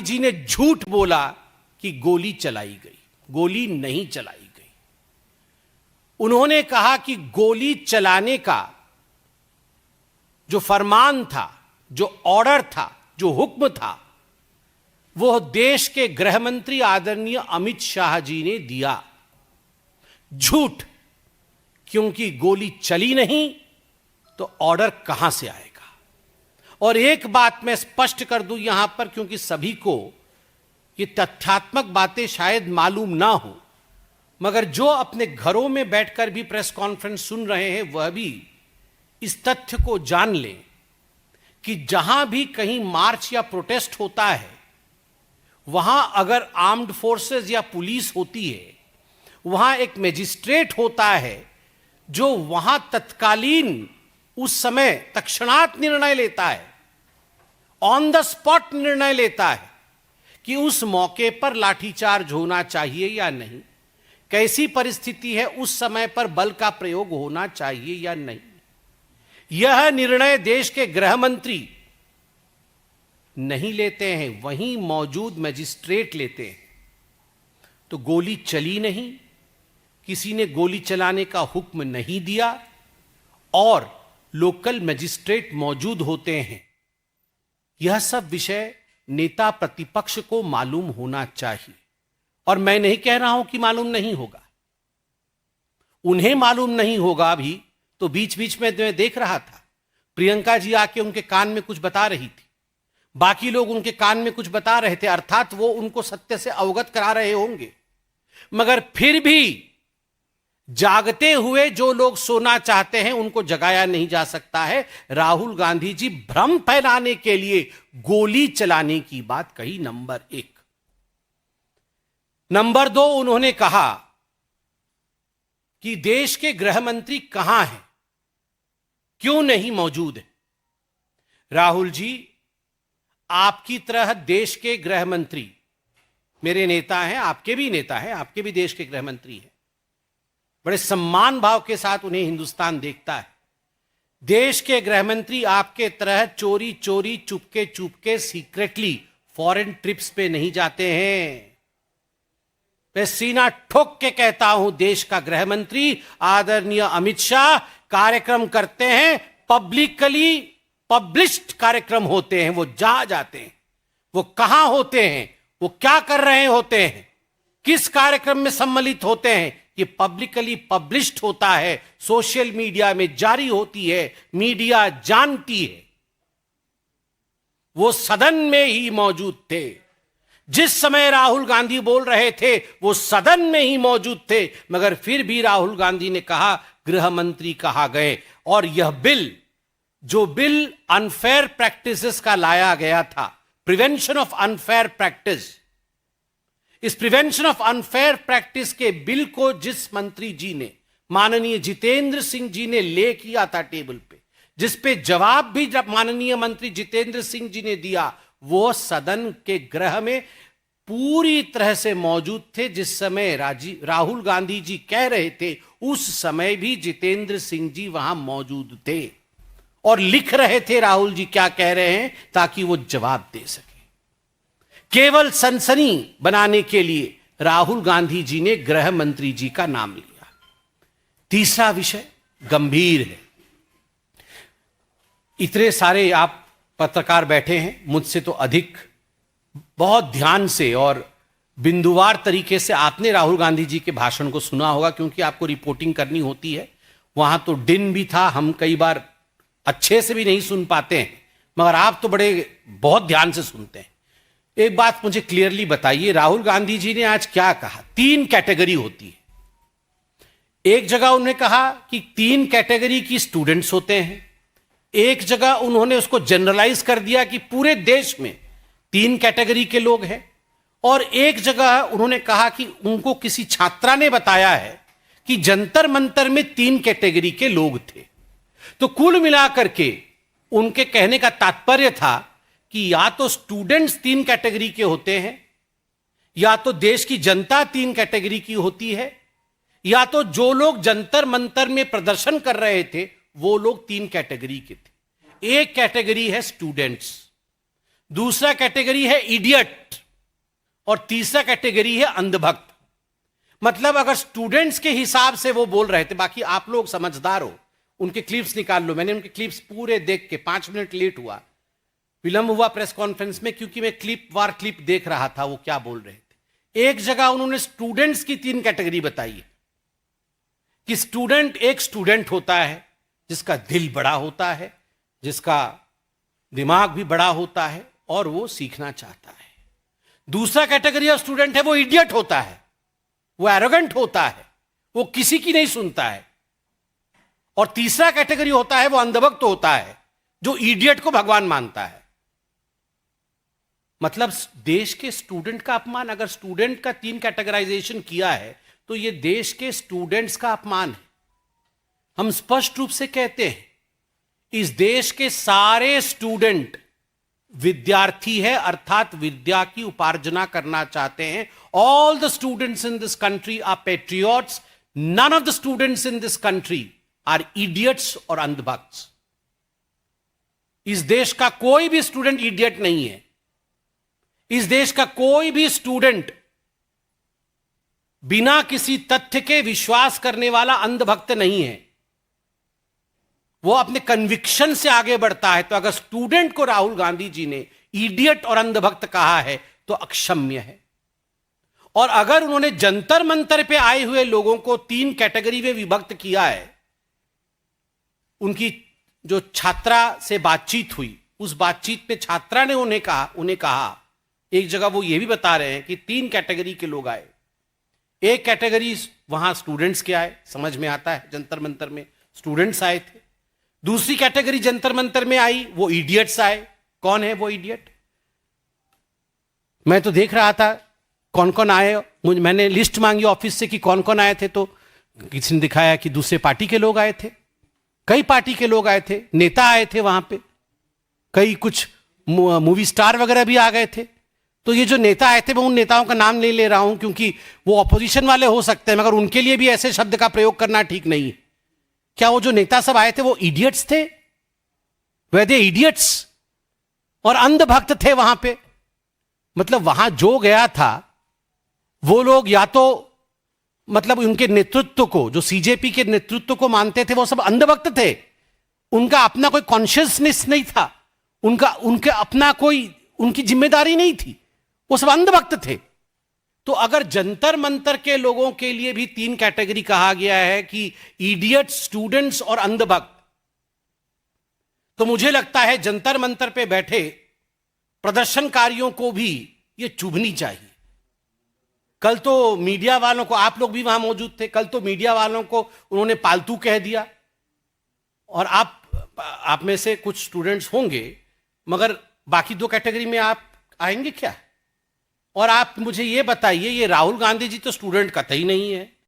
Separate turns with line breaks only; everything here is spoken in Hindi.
जी ने झूठ बोला कि गोली चलाई गई। गोली नहीं चलाई गई। उन्होंने कहा कि गोली चलाने का जो फरमान था, जो ऑर्डर था, जो हुक्म था, वो देश के गृह मंत्री आदरणीय अमित शाह जी ने दिया। झूठ, क्योंकि गोली चली नहीं तो ऑर्डर कहां से आएगा। और एक बात मैं स्पष्ट कर दूं यहां पर, क्योंकि सभी को ये तथ्यात्मक बातें शायद मालूम ना हो, मगर जो अपने घरों में बैठकर भी प्रेस कॉन्फ्रेंस सुन रहे हैं वह भी इस तथ्य को जान लें कि जहां भी कहीं मार्च या प्रोटेस्ट होता है, वहां अगर आर्म्ड फोर्सेस या पुलिस होती है, वहां एक मजिस्ट्रेट होता है जो वहां तत्कालीन उस समय तत्क्षणात निर्णय लेता है, ऑन द स्पॉट निर्णय लेता है कि उस मौके पर लाठीचार्ज होना चाहिए या नहीं, कैसी परिस्थिति है, उस समय पर बल का प्रयोग होना चाहिए या नहीं। यह निर्णय देश के गृह मंत्री नहीं लेते हैं, वहीं मौजूद मजिस्ट्रेट लेते हैं। तो गोली चली नहीं, किसी ने गोली चलाने का हुक्म नहीं दिया और लोकल मजिस्ट्रेट मौजूद होते हैं। यह सब विषय नेता प्रतिपक्ष को मालूम होना चाहिए। और मैं नहीं कह रहा हूं कि मालूम नहीं होगा, उन्हें मालूम नहीं होगा भी। तो बीच बीच में मैं देख रहा था, प्रियंका जी आके उनके कान में कुछ बता रही थी, बाकी लोग उनके कान में कुछ बता रहे थे, अर्थात वो उनको सत्य से अवगत करा रहे होंगे। मगर फिर भी जागते हुए जो लोग सोना चाहते हैं उनको जगाया नहीं जा सकता है। राहुल गांधी जी भ्रम फैलाने के लिए गोली चलाने की बात कही, नंबर 1। नंबर 2, उन्होंने कहा कि देश के गृह मंत्री कहां हैं, क्यों नहीं मौजूद है। राहुल जी, आपकी तरह देश के गृह मंत्री मेरे नेता हैं, आपके भी नेता हैं, आपके भी देश के गृह मंत्री हैं। बड़े सम्मान भाव के साथ उन्हें हिंदुस्तान देखता है। देश के गृह मंत्री आपके तरह चोरी चोरी, Chupke Chupke, secretly foreign trips पे नहीं जाते हैं। मैं सीना ठोक के कहता हूं, देश का गृह मंत्री आदरणीय अमित शाह कार्यक्रम करते हैं, पब्लिकली पब्लिश्ड कार्यक्रम होते हैं। वो जहां जाते हैं, वो कहां होते हैं, वो क्या कर रहे होते हैं, किस कार्यक्रम में सम्मिलित होते हैं, ये पब्लिकली पब्लिश्ड होता है, सोशल मीडिया में जारी होती है, मीडिया जानती है। वो सदन में ही मौजूद थे। जिस समय राहुल गांधी बोल रहे थे वो सदन में ही मौजूद थे, मगर फिर भी राहुल गांधी ने कहा गृह मंत्री कहा गए। और यह बिल, जो बिल अनफेयर प्रैक्टिसेस का लाया गया था, प्रिवेंशन ऑफ अनफेयर प्रैक्टिस, इस प्रिवेंशन ऑफ अनफेयर प्रैक्टिस के बिल को जिस मंत्री जी ने, माननीय जितेंद्र सिंह जी ने ले किया था टेबल पे, जिस पे जवाब भी जब माननीय मंत्री जितेंद्र सिंह जी ने दिया, वो सदन के गृह में पूरी तरह से मौजूद थे। जिस समय राहुल गांधी जी कह रहे थे, उस समय भी जितेंद्र सिंह जी वहां मौजूद थे और लिख रहे थे राहुल जी क्या कह रहे हैं, ताकि वो जवाब दे सके। केवल सनसनी बनाने के लिए राहुल गांधी जी ने गृह मंत्री जी का नाम लिया। तीसरा विषय गंभीर है। इतने सारे आप पत्रकार बैठे हैं, मुझसे तो अधिक बहुत ध्यान से और बिंदुवार तरीके से आपने राहुल गांधी जी के भाषण को सुना होगा, क्योंकि आपको रिपोर्टिंग करनी होती है। वहां तो दिन भी था, हम कई बार अच्छे से भी नहीं सुन पाते हैं, मगर आप तो बहुत ध्यान से सुनते हैं। एक बात मुझे क्लियरली बताइए, राहुल गांधी जी ने आज क्या कहा? 3 कैटेगरी होती है। एक जगह उन्होंने कहा कि 3 कैटेगरी की स्टूडेंट्स होते हैं, एक जगह उन्होंने उसको जनरलाइज कर दिया कि पूरे देश में 3 कैटेगरी के लोग हैं, और एक जगह उन्होंने कहा कि उनको किसी छात्रा ने बताया है कि जंतर मंतर में 3 कैटेगरी के लोग थे। तो कुल मिलाकर के उनके कहने का तात्पर्य था कि या तो स्टूडेंट्स 3 कैटेगरी के होते हैं, या तो देश की जनता 3 कैटेगरी की होती है, या तो जो लोग जंतर मंतर में प्रदर्शन कर रहे थे वो लोग 3 कैटेगरी के थे। एक कैटेगरी है स्टूडेंट्स, दूसरा कैटेगरी है इडियट, और तीसरा कैटेगरी है अंधभक्त। मतलब अगर स्टूडेंट्स के हिसाब से वो बोल रहे थे, बाकी आप लोग समझदार हो, उनके क्लिप्स निकाल लो। मैंने उनके क्लिप्स पूरे देख के 5 मिनट लेट हुआ, विलंब हुआ प्रेस कॉन्फ्रेंस में, क्योंकि मैं क्लिप देख रहा था वो क्या बोल रहे थे। एक जगह उन्होंने स्टूडेंट्स की 3 कैटेगरी बताई है कि स्टूडेंट, एक स्टूडेंट होता है जिसका दिल बड़ा होता है, जिसका दिमाग भी बड़ा होता है और वो सीखना चाहता है। दूसरा कैटेगरी ऑफ स्टूडेंट है वो इडियट होता है, वो एरोगेंट होता है, वो किसी की नहीं सुनता है। और तीसरा कैटेगरी होता है वो अंधभक्त होता है, जो इडियट को भगवान मानता है। मतलब देश के स्टूडेंट का अपमान। अगर स्टूडेंट का 3 कैटेगराइजेशन किया है तो यह देश के स्टूडेंट्स का अपमान है। हम स्पष्ट रूप से कहते हैं इस देश के सारे स्टूडेंट विद्यार्थी है, अर्थात विद्या की उपार्जना करना चाहते हैं। All the students in this country are patriots, none of the students in this country are idiots और अंधभक्त। इस देश का कोई भी स्टूडेंट इडियट नहीं है। इस देश का कोई भी स्टूडेंट बिना किसी तथ्य के विश्वास करने वाला अंधभक्त नहीं है। वो अपने कन्विक्शन से आगे बढ़ता है। तो अगर स्टूडेंट को राहुल गांधी जी ने इडियट और अंधभक्त कहा है तो अक्षम्य है। और अगर उन्होंने जंतर मंतर पे आए हुए लोगों को 3 कैटेगरी में विभक्त किया है, उनकी जो छात्रा से बातचीत हुई, उस बातचीत में छात्रा ने उन्हें कहा, एक जगह वो ये भी बता रहे हैं कि 3 कैटेगरी के लोग आए। एक कैटेगरी वहां स्टूडेंट्स के आए, समझ में आता है, जंतर मंतर में स्टूडेंट्स आए थे। दूसरी कैटेगरी जंतर मंतर में आई, वो इडियट्स आए। कौन है वो इडियट? मैं तो देख रहा था कौन कौन आए। मैंने लिस्ट मांगी ऑफिस से कि कौन कौन आए थे, तो किसी ने दिखाया कि दूसरे पार्टी के लोग आए थे, कई पार्टी के लोग आए थे, नेता आए थे वहां पे, कई कुछ मूवी स्टार वगैरह भी आ गए थे। तो ये जो नेता आए थे, मैं उन नेताओं का नाम नहीं ले रहा हूं क्योंकि वो ऑपोजिशन वाले हो सकते हैं, मगर उनके लिए भी ऐसे शब्द का प्रयोग करना ठीक नहीं है। क्या वो जो नेता सब आए थे वो इडियट्स थे? वे दे इडियट्स और अंधभक्त थे वहां पे? मतलब वहां जो गया था वो लोग या तो मतलब उनके नेतृत्व को, जो सीजेपी के नेतृत्व को मानते थे, वो सब अंधभक्त थे। उनका अपना कोई कॉन्शियसनेस नहीं था, उनके अपना कोई उनकी जिम्मेदारी नहीं थी, वो सब अंधभक्त थे। तो अगर जंतर मंतर के लोगों के लिए भी 3 कैटेगरी कहा गया है कि इडियट, स्टूडेंट्स और अंधभक्त, तो मुझे लगता है जंतर मंतर पे बैठे प्रदर्शनकारियों को भी यह चुभनी चाहिए। कल तो मीडिया वालों को, आप लोग भी वहां मौजूद थे, कल तो मीडिया वालों को उन्होंने पालतू कह दिया। और आप में से कुछ स्टूडेंट्स होंगे, मगर बाकी 2 कैटेगरी में आप आएंगे क्या? और आप मुझे ये बताइए, ये राहुल गांधी जी तो स्टूडेंट कतई नहीं है।